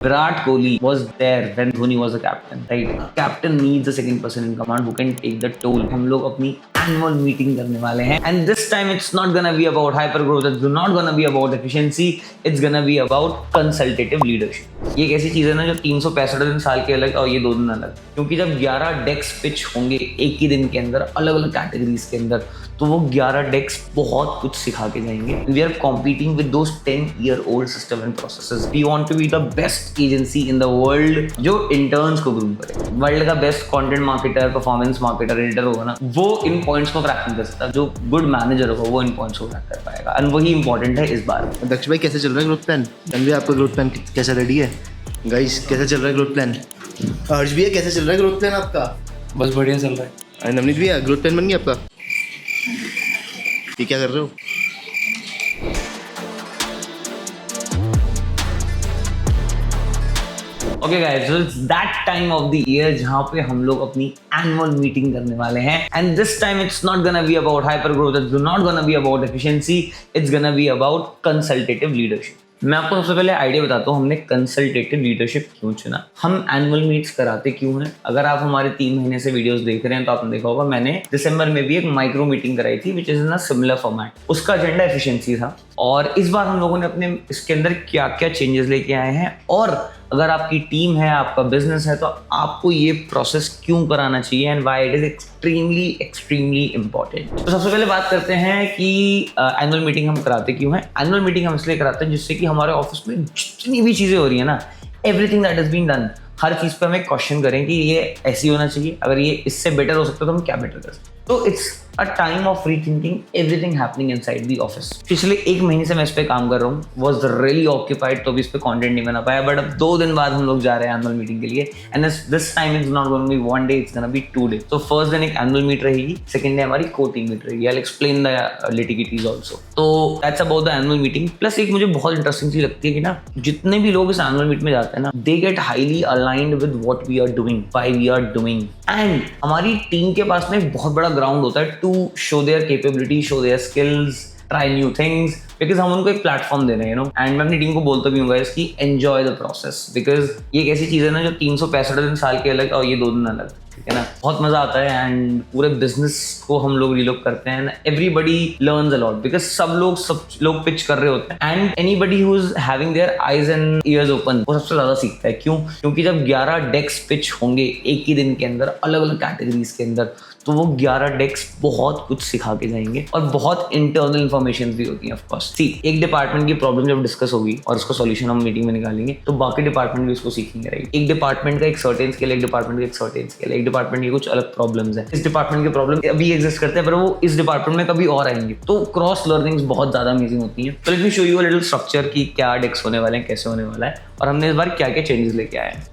Virat Kohli was there when Dhoni was a captain, right? Captain needs a second person in command who can take the toll. हम लोग अपनी annual meeting करने वाले हैं, and this time it's not gonna be about hyper growth. It's not gonna be about efficiency. It's gonna be about consultative leadership. ये एक ऐसी चीज है ना जो 365 दिन साल के अलग और ये 2 दिन अलग, क्योंकि जब 11 डेक्स पिच होंगे एक ही दिन के अंदर अलग अलग कैटेगरीज के अंदर, तो वो 11 डेक्स बहुत कुछ सिखा के जाएंगे. We are competing with those 10-year-old system and processes. We want to be the best agency in the world जो इंटर्न्स को ग्रूम करे. वर्ल्ड का best content marketer, performance marketer, editor होगा ना, वो इन पॉइंट्स को क्रैक नहीं कर सकता. जो गुड मैनेजर होगा वो इन पॉइंट्स को क्रैक कर पाएगा, एंड वही इंपॉर्टेंट है इस बार. दक्ष भाई कैसे चल रहा है ग्रोथ प्लान? तन्वी आपका ग्रोथ प्लान कैसा रेडी है? गाइस कैसे चल रहा है ग्रोथ प्लान? हर्ष भैया कैसे चल रहा है ग्रोथ प्लान आपका? बस बढ़िया चल रहा है. नवनीत भैया ग्रोथ प्लान बन गया आपका? ये क्या कर रहे हो? Okay guys, so it's that time of the year जहाँ पे हम लोग अपनी annual meeting करने वाले हैं, and this time it's not gonna be about hyper growth. It's not gonna be about efficiency. It's gonna be about consultative leadership. मैं आपको सबसे पहले आइडिया बताता हूँ हमने कंसल्टेटिव लीडरशिप क्यों चुना. हम एनुअल मीट्स कराते क्यों हैं? अगर आप हमारे 3 महीने से वीडियोस देख रहे हैं तो आपने देखा होगा मैंने दिसंबर में भी एक माइक्रो मीटिंग कराई थी which is in a similar format. उसका एजेंडा एफिशिएंसी था, और इस बार हम लोगों ने अपने इसके अंदर क्या क्या चेंजेस लेके आए हैं, और अगर आपकी टीम है, आपका बिजनेस है, तो आपको ये प्रोसेस क्यों कराना चाहिए and why it is extremely important. तो सबसे पहले बात करते हैं कि एनुअल मीटिंग हम कराते क्यों हैं. एनुअल मीटिंग हम इसलिए कराते हैं जिससे कि हमारे ऑफिस में जितनी भी चीज़ें हो रही है ना, everything that is been done, हर चीज़ पे हमें क्वेश्चन करें कि ये ऐसी होना चाहिए, अगर ये इससे बेटर हो सकता है तो हम क्या बेटर कर सकते हैं. तो it's a time of rethinking everything happening inside the office. पिछले 1 महीने से मैं इस पे काम कर रहा हूँ, वाज रियली ऑक्यूपाइड, तो भी इस पे कंटेंट नहीं बना पाया. बट अब 2 दिन बाद हम लोग जा रहे हैं एनुअल मीटिंग के लिए, and this time is not going to be 1 day, it's gonna be 2 days. तो फर्स्ट दिन एक एनुअल मीट रहेगी, सेकंड डे हमारी को टीम मीट रहेगी. I will explain the legalities also. तो that's about the annual meeting. Plus एक मुझे बहुत इंटरेस्टिंग चीज लगती है कि ना, जितने भी लोग इस एनुअल मीट में जाते हैं ना, they get highly aligned with what we are doing, why we are doing. And हमारी टीम के पास में एक बहुत बड़ा ग्राउंड होता है to show their capability, show their skills, try new things, because हम उनको एक प्लेटफॉर्म दे रहे हैं, एंड मैं अपनी टीम को बोलता भी हूँ गाइस कि एंजॉय द प्रोसेस, बिकॉज ये एक ऐसी चीज़ है ना जो 365 दिन साल के अलग और ये 2 दिन अलग, ठीक है ना. बहुत मजा आता है, एंड पूरे बिजनेस को हम लोग रीलुक करते हैं. Everybody learns a lot, because सब लोग पिच कर रहे होते हैं, and anybody who is having their eyes and years open वो सबसे ज्यादा सीखता है. क्यों? क्योंकि जब 11 डेक्स पिच होंगे एक ही दिन के अंदर अलग अलग कैटेगरीज के अंदर, तो वो 11 डेक्स बहुत कुछ सिखा के जाएंगे, और बहुत इंटरनल इन्फॉर्मेशन भी होती है. ऑफ कोर्स सी, एक डिपार्टमेंट की प्रॉब्लम जब डिस्कस होगी और उसका सॉल्यूशन हम मीटिंग में निकालेंगे, तो बाकी डिपार्टमेंट भी उसको सीखेंगे, राइट. एक डिपार्टमेंट का एक सर्टेन स्केल, एक डिपार्टमेंट का एक सर्टेन स्केल, एक डिपार्टमेंट की कुछ अलग प्रॉब्लम्स है, इस डिपार्टमेंट के प्रॉब्लम अभी एग्जिस्ट करते हैं पर वो इस डिपार्टमेंट में कभी और आएंगे. तो क्रॉस लर्निंग्स बहुत ज्यादा अमेजिंग होती हैं. तो let me show you a little structure की क्या डेक्स होने वाले हैं, कैसे होने वाला है, और हमने इस बार क्या क्या चेंजेस लेके आए हैं.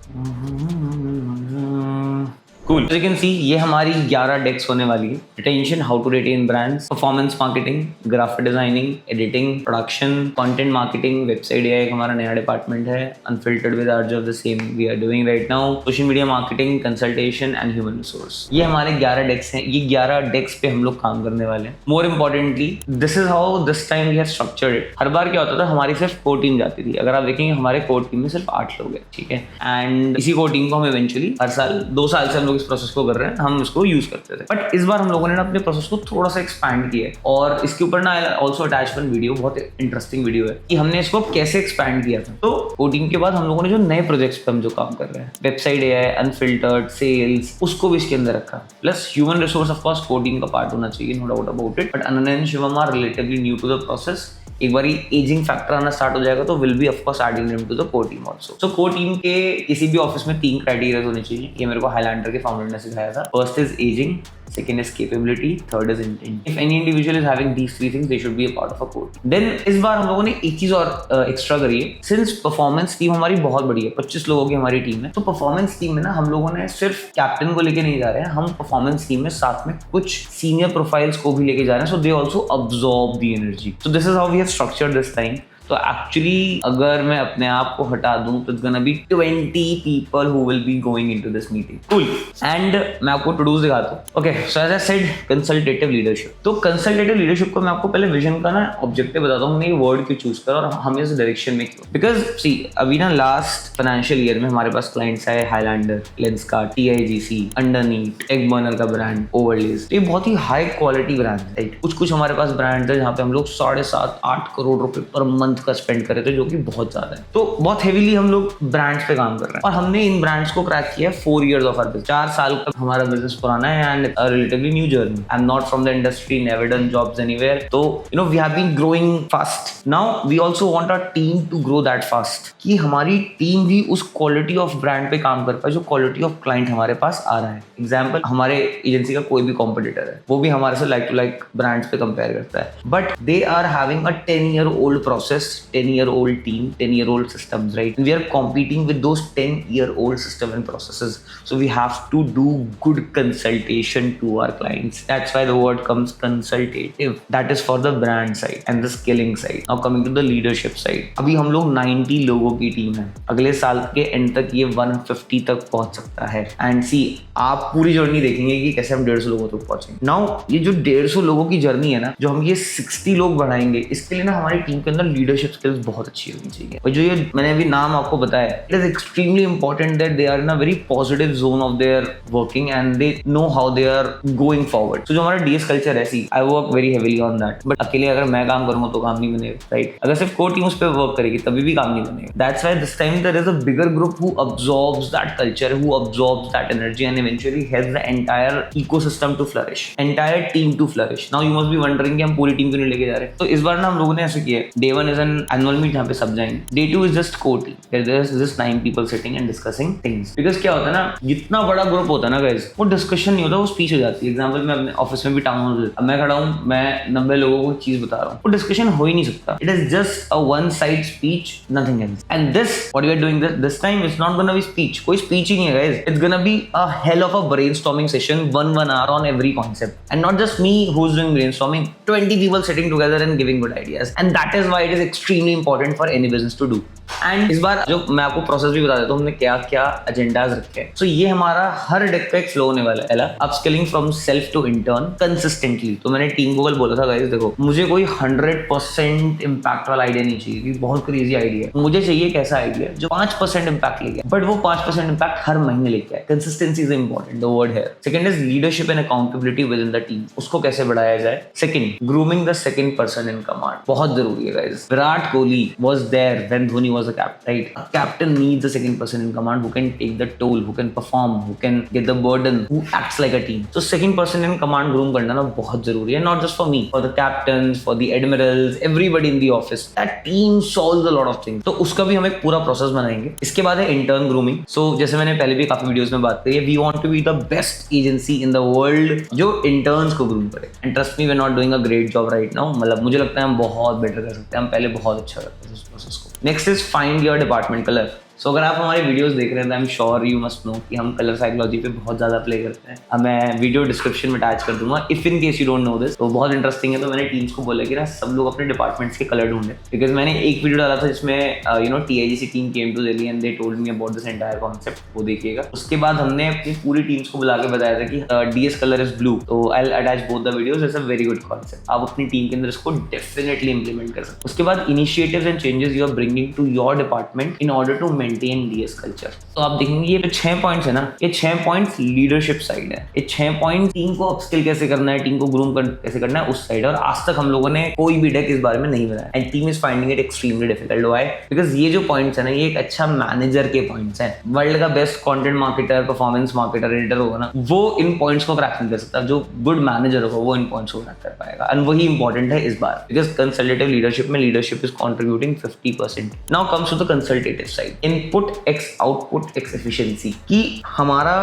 Cool. So you can see ये हमारी 11 डेक्स होने वाली है. Attention, how to retain brands, performance marketing, graphic designing, editing, production, content marketing, website AI हमारा नया डिपार्टमेंट है. Unfiltered with urge of the same we are doing right now. Social media marketing, consultation and human resource. ये हमारे 11 डेक्स हैं. ये 11 डेक्स पे हम लोग काम करने वाले हैं. More importantly, this is how this time we have structured it. हर बार क्या होता था, हमारी सिर्फ कोर टीम जाती थी. अगर आप देखेंगे हमारे कोर टीम में सिर्फ 8 लोग हैं, ठीक है. एंड इसी कोर टीम को हम इवेंचुअली हर साल 2 साल से हम लोग इस प्रोसेस को कर रहे हैं, हम इसको यूज करते थे. बट इस बार हम लोगों ने ना अपने प्रोसेस को थोड़ा सा एक्सपैंड किया है, और इसके ऊपर ना ऑल्सो अटैच वन वीडियो, बहुत इंटरेस्टिंग वीडियो है कि हमने इसको कैसे एक्सपैंड किया था. तो कोडिंग के बाद हम लोगों ने जो नए प्रोजेक्ट्स पे हम जो काम कर रहे हैं, वेबसाइट एआई, अनफिल्टर्ड, सेल्स, उसको भी इसके अंदर रखा. Plus human resource of course coding का पार्ट होना चाहिए, no doubt about it. But Ananya and Shivam are relatively new to the process. एक बार एजिंग फैक्टर आना स्टार्ट हो जाएगा तो will be of course adding them to the core team also. So core team के किसी भी ऑफिस में 3 क्राइटेरिया होने चाहिए. ये मेरे को हाईलैंडर के फाउंडर ने सिखाया था. First is ageing, second is capability, third is intent. If any individual is having these 3 things, they should be a part of a core team. Then इस बार हम लोगों ने एक चीज और एक्स्ट्रा करी है. सिंस परफॉर्मेंस टीम हमारी बहुत बड़ी है, 25 लोगों की हमारी टीम है, तो परफॉर्मेंस टीम में ना हम लोगों ने सिर्फ कैप्टन को लेके नहीं जा रहे हैं, हम परफॉर्मेंस टीम में साथ में कुछ सीनियर प्रोफाइल्स को भी लेके जा रहे हैं, so they also absorb the energy. So this is how we have structured this time. तो एक्चुअली अगर मैं अपने आप को हटा दूं तो it's gonna be 20 people who will be going into this meeting. Cool. And मैं आपको to do's दिखाता हूँ. Okay, so as I said, consultative leadership. तो consultative leadership को मैं आपको पहले विजन का ना ऑब्जेक्टिव बताता हूँ, हमने ये वर्ड क्यों चूज करा और हमें इस डायरेक्शन में क्यों. बिकॉज सी अभी ना लास्ट फाइनेंशियल ईयर में हमारे पास क्लाइंट्स आए हाईलैंडर, लेंसकार्ट, TIGC, अंडरनीट, एक बर्नर का ब्रांड, ओवरलेज. ये बहुत ही हाई क्वालिटी ब्रांड है. राइट, कुछ हमारे पास ब्रांड है जहाँ पे हम लोग 7.5-8 करोड़ रुपए पर मंथ का स्पेंड कर रहे थे, जो कि बहुत ज्यादा है. तो बहुत हेवीली हम लोग ब्रांड्स पे काम कर रहे हैं और हमने इन ब्रांड्स को क्रैक किया 4 years ऑफ आवर बिजनेस. 4 साल का हमारा बिजनेस पुराना है and a relatively new journey. I am not from the industry, never done jobs anywhere. तो you know we have been growing fast. Now we also want our team to grow that fast, कि हमारी team भी उस quality of brand पे काम कर पाए जो क्वालिटी ऑफ क्लाइंट हमारे पास आ रहा है. एग्जाम्पल, हमारे एजेंसी का कोई भी कॉम्पिटिटर है, वो भी हमारे से लाइक टू लाइक ब्रांड्स पे कंपेयर करता है, but they are having a 10-year-old process, 10-year-old team, 10-year-old systems, right? And we are competing with those 10-year-old system and processes. So we have to do good consultation to our clients. That's why the word comes consultative. That is for the brand side and the scaling side. Now coming to the leadership side. अभी हम लोग 90 लोगों की team है. अगले साल के and तक ये 150 तक पहुंच सकता है. एंड सी, आप पूरी जर्नी देखेंगे कि कैसे हम 150 लोगों तक पहुंचेंगे. नाउ ये जो 150 लोगों की जर्नी है ना, जो हम ये 60 लोग बढ़ाएंगे, इसके लिए ना हमारी टीम के अंदर लीडरशिप स्किल्स बहुत अच्छी होनी चाहिए. और जो ये मैंने अभी नाम आपको बताया, it is extremely important that they are in a very positive zone of their working and they know how they are going forward. तो जो हमारा DS कल्चर है, see I work very heavily on that. But अकेले अगर मैं काम करूंगा तो काम नहीं बनेगा. राइट, अगर सिर्फ कोर टीम उस पर वर्क करेगी तभी भी काम नहीं बनेगा. That's why this time there is a bigger group who absorbs that culture, who absorbs that energy and eventually helps the entire ecosystem to flourish, entire team to flourish. Now you must be wondering कि हम पूरी team क्यों नहीं लेके जा रहे. तो इस बार ना हम लोगों ने ऐसे किया. Day 1 is an annual meet जहाँ पे सब जाएंगे. Day 2 is just core team. There is just 9 people sitting and discussing things. Because क्या होता है ना, जितना बड़ा ग्रुप होता है ना गाइस, वो डिस्कशन नहीं होता, वो स्पीच हो जाती है. एग्जाम्पल, मैं अपने ऑफिस में भी टाउन हॉल देता, अब मैं खड़ा हूँ, मैं 90 लोगों को चीज बता रहा हूँ, वो डिस्कशन हो ही नहीं सकता. It is just a one side speech, nothing else. And this what we are doing this time is not gonna be speech. कोई स्पीच ही नहीं है guys. It's gonna be a hell of a brainstorming session, 1 hour on every concept. And not just me who's doing brainstorming, 20 people sitting together and giving good ideas. And that is why it is extremely important for any business to do. And इस बार जो मैं आपको process भी बता देता हूँ, हमने क्या क्या एजेंडाज रखे हैं. सो ये हमारा हर डेक पे एक फ्लो होने वाला है. Upskilling from self to intern consistently. तो मैंने टीम को कल बोला था गाइस, देखो मुझे कोई 100% इम्पैक्ट वाला आइडिया नहीं चाहिए, क्योंकि बहुत क्रेजी आइडिया है. मुझे चाहिए कैसा आइडिया जो 5% इम्पैक्ट लेके आए, बट वो 5% इम्पैक्ट हर महीने लेके आए. Consistency is important, the word है. Second is leadership and accountability within the team. उसको कैसे बढ़ाया जाए. Second, grooming the second person in command. बहुत जरूरी है guys. Virat Kohli was there when Dhoni was a captain, right? A captain needs a second person in command who can take the toll, who can perform, who can get the burden, who acts like a team. So second person in command groom करना ना बहुत जरूरी है. Not just for me, for the captains, for the admirals, everybody in the office. That team solves a lot of things. तो उसका भी हम एक पूरा प्रोसेस बनाएंगे. इसके बाद है इंटर्न ग्रूमिंग. सो जैसे मैंने पहले भी काफी वीडियोस में बात करी है, we want to be the best agency in the world जो इंटर्न्स को ग्रूम करे. And trust me, we're not doing a great job right now. मतलब मुझे लगता है हम बहुत बेटर कर सकते हैं. हम पहले बहुत अच्छा करते थे इस प्रोसेस को. Next is find your department colour. So अगर आप हमारे वीडियोस देख रहे हैं तो I am sure you must know कि हम कलर साइकोलॉजी पे बहुत ज़्यादा प्ले करते हैं. अब मैं वीडियो डिस्क्रिप्शन में अटैच कर दूंगा if in case you don't know this. तो बहुत इंटरेस्टिंग है. तो मैंने टीम्स को बोला कि ना सब लोग अपने डिपार्टमेंट्स के कलर ढूंढे, बिकॉज मैंने एक वीडियो डाला था जिसमें you know TIGC team came to Delhi and they told me about this entire concept. वो देखिएगा. उसके बाद हमने अपनी पूरी टीम्स को बुला के बताया था कि DS कलर इज ब्लू. तो I will attach both the videos. It's a very good concept. आप अपनी टीम के अंदर इसको डेफिनेटली इंप्लीमेंट कर सकते. उसके बाद initiatives and changes you are bringing to your department in order to maintain DS culture. तो आप देखेंगे ये 6 पॉइंट्स है ना, ये 6 पॉइंट्स लीडरशिप साइड है. ये 6 पॉइंट टीम को अपस्किल कैसे करना है, टीम को ग्रूम कैसे करना है उस साइड. और आज तक हम लोगों ने कोई भी डेक इस बारे में नहीं बनाया. And team is finding it extremely difficult. Why? Because ये जो पॉइंट्स है ना, ये एक अच्छा मैनेजर के पॉइंट्स हैं. वर्ल्ड का best content marketer, performance marketer, editor होगा ना, वो इन पॉइंट्स को क्रैक नहीं कर सकता. जो गुड मैनेजर होगा वो इन पॉइंट्स को क्रैक कर पाएगा. एंड वही इंपॉर्टेंट है इस बार, बिकॉज कंसल्टेटिव लीडरशिप में leadership is contributing 50%. Now comes to the consultative side. Input X output X efficiency. कि हमारा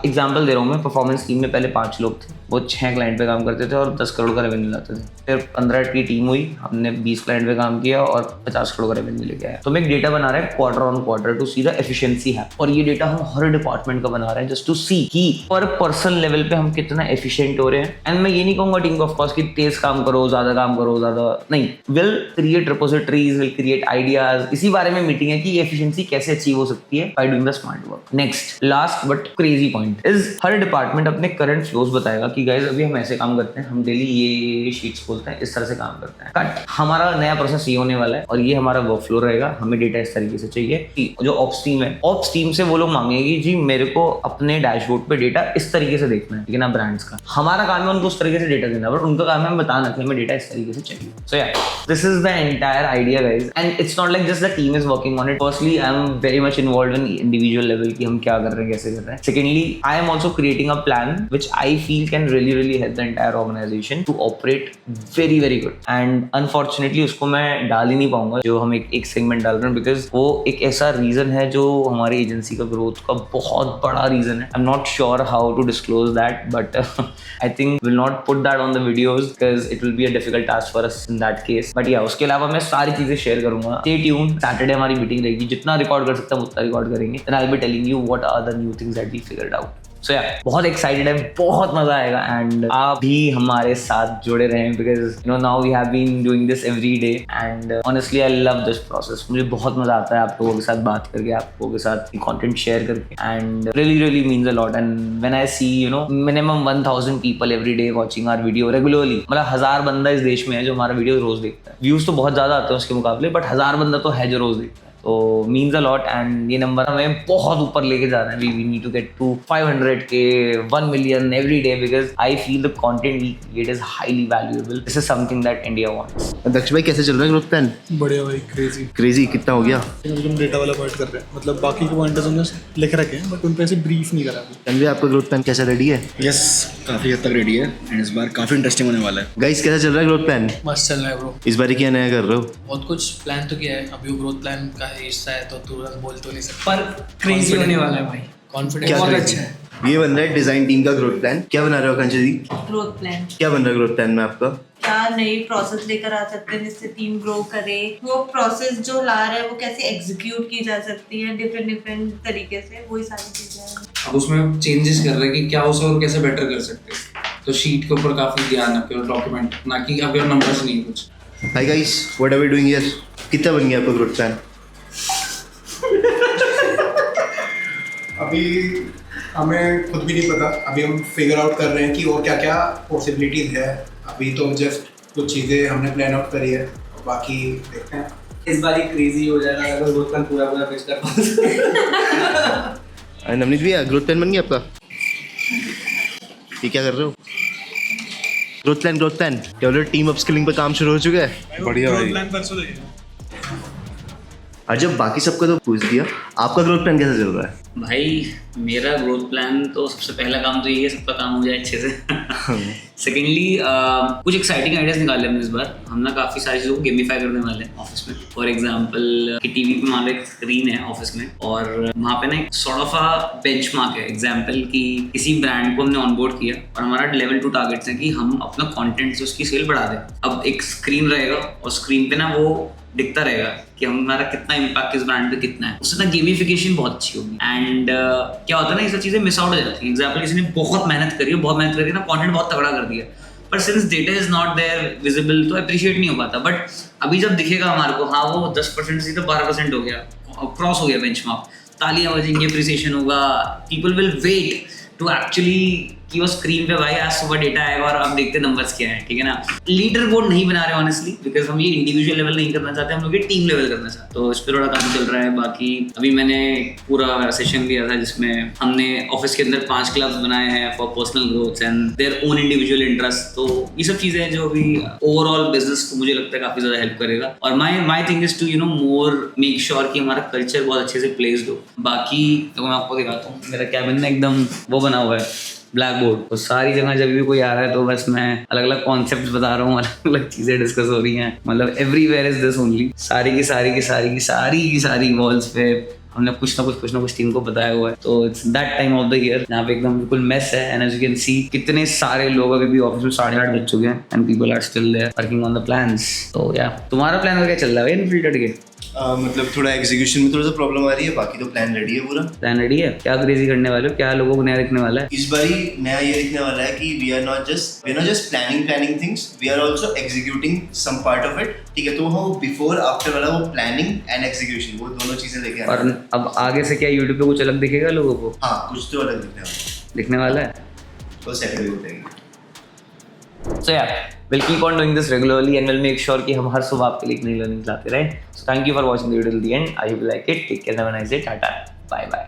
एग्जांपल दे रहा हूं मैं, परफॉर्मेंस टीम में पहले 5 लोग थे, वो 6 क्लाइंट पे काम करते थे और 10 करोड़ का रेवेन्यू लाते थे। फिर 15 की टीम हुई, हमने 20 क्लाइंट पे काम किया और 50 करोड़ का रेवेन्यू लेके आया। तो हम एक डेटा बना रहे हैं quarter on quarter to see the efficiency है, और ये डेटा हम हर डिपार्टमेंट का बना रहे हैं जस्ट टू सी कि पर पर्सन लेवल पे हम कितना एफिशिएंट हो रहे हैं। एंड मैं ये नहीं कहूंगा टीम को ऑफ कोर्स कि तेज काम करो, ज्यादा काम करो, ज्यादा नहीं, will create repositories, will create ideas. इसी बारे में मीटिंग है कि एफिशिएंसी कैसे अचीव हो सकती है by doing the smart work. Next last but crazy point is her department अपने करंट फ्लोज बताएगा कि गाइस अभी हम ऐसे काम करते हैं, हम डेली ये शीट्स खोलते हैं, इस तरह से काम करते हैं। कट हमारा नया प्रोसेस ये होने वाला है और ये हमारा वर्क फ्लो रहेगा। हमें डेटा इस तरीके से चाहिए कि जो ऑप्स टीम है, ऑप्स टीम से वो लोग मांगेगी जी मेरे को अपने डैशबोर्ड पे डेटा इस तरीके से देखना है, ठीक है ना, ब्रांड्स का। हमारा काम है उनको उस तरीके से डेटा देना, बट उनका काम है हमें बताना कि हमें डेटा इस तरीके से चाहिए। सो या this is the entire idea guys, and it's not like just the team is working on it. Firstly I am very much involve in individual level कि हम क्या कर रहे हैं, कैसे कर रहे हैं। Secondly I am also creating a plan which I feel can really help the entire organisation to operate very good. And unfortunately उसको मैं डाल ही नहीं पाऊंगा जो हम एक सेगमेंट डाल रहे हैं, बिकॉज वो एक ऐसा रीजन है जो हमारी एजेंसी का ग्रोथ का बहुत बड़ा रीजन है। I am not sure how to disclose that, but I think will not put that on the videos because it will be a difficult task for us in that case. But या उसके अलावा मैं सारी चीजें share करूंगा। Stay tuned, Saturday हमारी meeting रहेगी, जितना रिकॉर्ड कर सकता हूं उतना रिकॉर्ड करेंगे। Then I will be telling you what are the new things that we figured out. So yeah बहुत एक्साइटेड है, बहुत मजा आएगा। एंड आप भी हमारे साथ जुड़े रहें because you know now we have been doing this every day and honestly I love this process. मुझे बहुत मजा आता है आप लोगों के साथ बात करके, आप लोगों के साथ कंटेंट शेयर करके, and really means a lot. And when I see you know minimum 1000 people every day watching our video regularly, मतलब 1000 बंदा इस देश में है जो हमारा वीडियो रोज देखता है। व्यूज तो बहुत ज्यादा आते हैं उसके मुकाबले, बट 1000 बंदा तो है जो रोज देखता है, तो मीन्स अ लॉट। एंड ये नंबर हमें बहुत ऊपर लेके जा रहे हैं। We need to get to 500K, 1 million every day because I feel the content we create is highly valuable. This is something that India wants. दक्ष भाई कैसे चल रहा है ग्रोथ प्लान? बढ़िया भाई, क्रेजी कितना हो गया? हम डेटा वाला पॉइंट कर रहे हैं, मतलब बाकी के पॉइंट हमने लिख रखे हैं बट उन पे ऐसे ब्रीफ नहीं करा अभी। तन्वी आपका ग्रोथ प्लान कैसा रेडी है? यस, काफ़ी हद तक रेडी है एंड इस बार काफ़ी इंटरेस्टिंग होने वाला है। गाइस कैसा चल रहा है ग्रोथ प्लान? मस्त चल रहा है ब्रो। इस बार क्या नया कर रहे हो? बहुत कुछ प्लान तो किया है, अभी वो ग्रोथ प्लान का हिस्सा है तो तुरंत बोल तो नहीं सकता, पर क्रेजी होने वाला है भाई। कॉन्फिडेंस क्या बहुत crazy? अच्छा है। ये बन रहा है डिजाइन टीम का ग्रोथ प्लान। क्या बना रहे हो आकांक्षा जी? ग्रोथ प्लान क्या बन रहा है ग्रोथ प्लान में आपका? क्या नई प्रोसेस लेकर आ सकते हैं जिससे टीम ग्रो करे, वो प्रोसेस जो ला रहे हैं वो कैसे एग्जीक्यूट की जा सकती है डिफरेंट तरीके से, वही सारी चीजें हैं। अब उसमें चेंजेस कर रहे हैं कि क्या उसे और कैसे बेटर कर सकते हैं, तो शीट के ऊपर काफी ध्यान रखे और डॉक्यूमेंट, ना कि अभी नंबर्स नहीं कुछ। Hi guys, what are we doing here? कितना बन गया आपका ग्रोथ प्लान? अभी हमें खुद भी नहीं पता, अभी हम फिगर आउट कर रहे हैं कि और क्या क्या पॉसिबिलिटीज़ है। अभी तो जस्ट कुछ चीज़ें हमने प्लान आउट करी है, बाकी देखते हैं। इस बार ही क्रेजी हो जाएगा अगर ग्रोथ प्लान पूरा पेश कर पाए। नवनीत भैया ग्रोथ प्लान बन गया आपका? ये क्या कर रहे हो? ग्रोथ प्लान क्या बोल रहे हो? टीम अपस्किलिंग पे काम शुरू हो चुका है? बढ़िया भाई, प्लान परसों देंगे। जब बाकी सबका तो पूछ दिया, आपका ग्रोथ प्लान कैसा चल रहा है? भाई मेरा ग्रोथ प्लान तो सबसे पहला काम तो ये है सबका काम हो जाए अच्छे से। सेकेंडली कुछ एक्साइटिंग आइडियाज निकाले हमने इस बार। हम ना काफ़ी सारी चीज़ों को गेमिफाई करने वाले हैं ऑफिस में। फॉर एग्जांपल कि टीवी पे मान लो एक स्क्रीन है ऑफिस में और वहाँ पे ना एक सॉर्ट ऑफ अ बेंचमार्क है। एग्जांपल कि किसी ब्रांड को हमने ऑनबोर्ड किया और हमारा लेवल 2 टारगेट्स हैं कि हम अपना कंटेंट से उसकी सेल बढ़ा दें। अब एक स्क्रीन रहेगा और स्क्रीन पे ना वो दिखता रहेगा कि हमारा कितना इम्पैक्ट किस ब्रांड पे कितना है। उससे ना गेमिफिकेशन बहुत अच्छी होगी। एंड क्या होता है ना, ये सब चीज़ें मिस आउट हो जाती हैं। एग्जाम्पल किसी ने बहुत मेहनत करी है ना, कंटेंट बहुत तगड़ा कर दिया, पर since data is not there visible तो अप्रिशिएट नहीं हो पाता। बट अभी जब दिखेगा हमारे को, हाँ वो 10% से तो 12% हो गया, क्रॉस हो गया बेंचमार्क, तालियां बजेंगी, अप्रिसिएशन होगा, people will wait to actually कि वो स्क्रीन पे भाई आज सुबह डेटा आएगा और आप देखते नंबर्स क्या है, ठीक है ना। लीडर बोर्ड नहीं बना रहे ऑनेस्टली, बिकॉज हम ये इंडिविजुअल लेवल नहीं करना चाहते, हम लोग ये टीम लेवल करना चाहते हैं। तो इस पर थोड़ा काम चल रहा है। बाकी अभी मैंने पूरा सेशन लिया था जिसमें हमने ऑफिस के अंदर 5 क्लब्स बनाए हैं for personal growth and their own individual interest. तो ये सब चीज़ें जो अभी ओवरऑल बिजनेस को मुझे लगता है काफ़ी ज़्यादा हेल्प करेगा। और my thing is to you know more make sure कि हमारा कल्चर बहुत अच्छे से प्लेस्ड हो। बाकी तो मैं आपको दिखाता हूँ, मेरा कैबिन में एकदम वो बना हुआ है ब्लैक बोर्ड। तो सारी जगह जब भी कोई आ रहा है तो बस मैं अलग अलग कॉन्सेप्ट्स बता रहा हूँ, अलग अलग चीज़ें डिस्कस हो रही हैं। मतलब एवरीवेयर इज दिस ओनली। सारी की सारी वॉल्स पे हमने कुछ ना कुछ टीम को बताया हुआ है। तो it's that time of the year जहाँ पे एकदम बिल्कुल मेस है। And as you can see कितने सारे लोग अभी भी ऑफिस में 8:30 बज चुके हैं and people are still there working on the plans. तो या तुम्हारा प्लान क्या चल रहा है इनफिल्टर्ड के? मतलब थोड़ा एग्जीक्यूशन में थोड़ा सा प्रॉब्लम आ रही है, बाकी तो प्लान रेडी है पूरा। प्लान रेडी है? क्या क्रेजी करने वाले हो? क्या लोगों को नया दिखने वाला है? इस बारी नया ये दिखने वाला है कि we are not just planning things, we are also executing some part of it. ठीक है, तो वो बिफोर आफ्टर वाला वो प्लानिंग एंड एग्जीक्यूशन, वो दोनों चीजें लेके आए। और अब आगे से क्या यूट्यूब पे कुछ अलग दिखेगा लोगों को? हाँ, कुछ तो अलग दिखने वाला है। तो सैटरडे को देंगे। So yeah, we'll keep on doing this regularly and we'll make sure कि हम हर सुबह आपके लिए एक नई learning लाते रहें. So thank you for watching the video till the end. I hope you like it. Take care. Have a nice day. Tata. Bye bye.